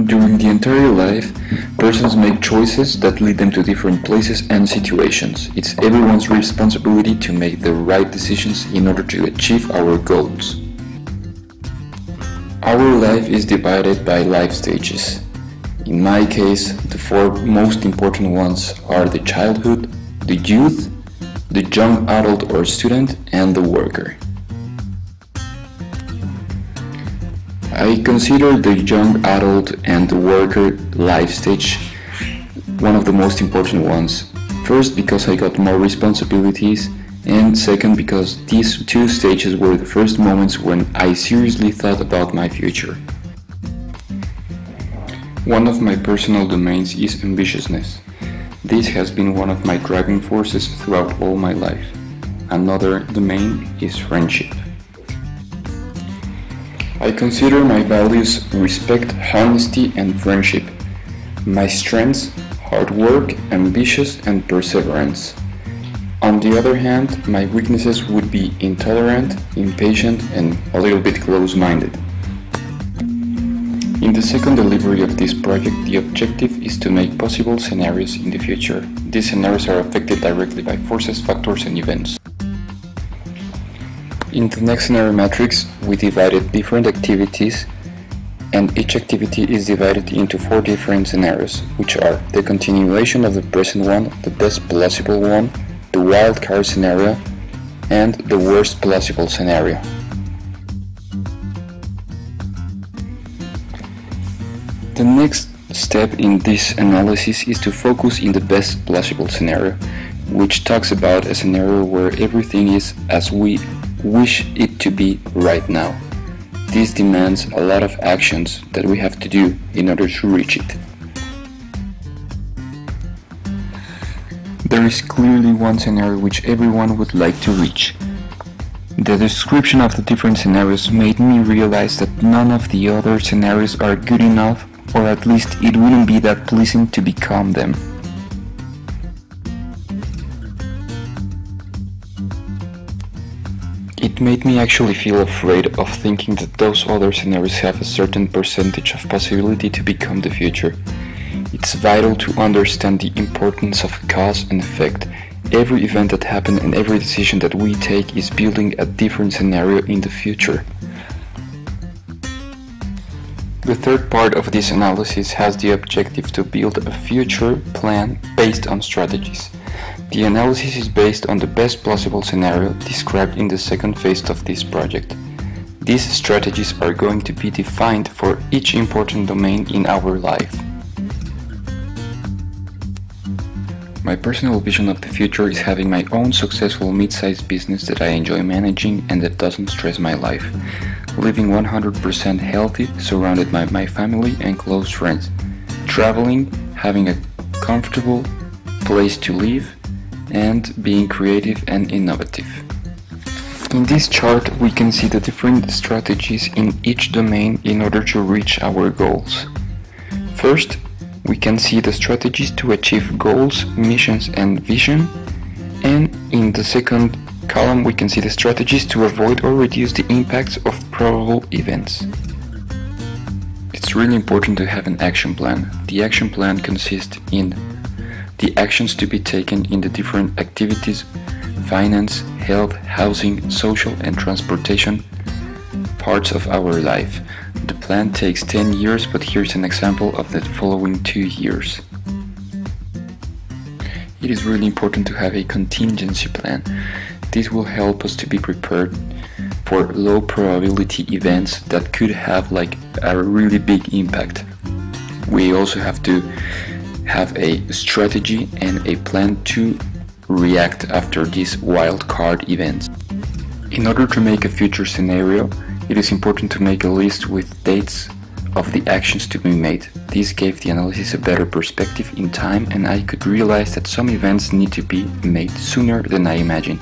During the entire life, persons make choices that lead them to different places and situations. It's everyone's responsibility to make the right decisions in order to achieve our goals. Our life is divided by life stages. In my case, the four most important ones are the childhood, the youth, the young adult or student, and the worker. I consider the young adult and the worker life stage one of the most important ones. First, because I got more responsibilities, and second, because these two stages were the first moments when I seriously thought about my future. One of my personal domains is ambitiousness. This has been one of my driving forces throughout all my life. Another domain is friendship. I consider my values respect, honesty, and friendship. My strengths, hard work, ambitious, and perseverance. On the other hand, my weaknesses would be intolerant, impatient, and a little bit close-minded. In the second delivery of this project, the objective is to make possible scenarios in the future. These scenarios are affected directly by forces, factors, and events. In the next scenario matrix, we divided different activities, and each activity is divided into 4 different scenarios, which are the continuation of the present one, the best possible one, the wild card scenario, and the worst possible scenario. The next step in this analysis is to focus in the best possible scenario, which talks about a scenario where everything is as we wish it to be right now. This demands a lot of actions that we have to do in order to reach it. There is clearly one scenario which everyone would like to reach. The description of the different scenarios made me realize that none of the other scenarios are good enough, or at least it wouldn't be that pleasant to become them. It made me actually feel afraid of thinking that those other scenarios have a certain percentage of possibility to become the future. It's vital to understand the importance of cause and effect. Every event that happens and every decision that we take is building a different scenario in the future. The third part of this analysis has the objective to build a future plan based on strategies. The analysis is based on the best possible scenario described in the second phase of this project. These strategies are going to be defined for each important domain in our life. My personal vision of the future is having my own successful mid-sized business that I enjoy managing and that doesn't stress my life. Living 100% healthy, surrounded by my family and close friends. Traveling, having a comfortable place to live, and being creative and innovative. In this chart we can see the different strategies in each domain in order to reach our goals. First, we can see the strategies to achieve goals, missions, and vision, and in the second column we can see the strategies to avoid or reduce the impacts of probable events. It's really important to have an action plan. The action plan consists in the actions to be taken in the different activities, finance, health, housing, social and transportation parts of our life. The plan takes 10 years, but here's an example of the following 2 years. It is really important to have a contingency plan. This will help us to be prepared for low probability events that could have like a really big impact. We also have to have a strategy and a plan to react after these wild card events. In order to make a future scenario, it is important to make a list with dates of the actions to be made. This gave the analysis a better perspective in time, and I could realize that some events need to be made sooner than I imagined.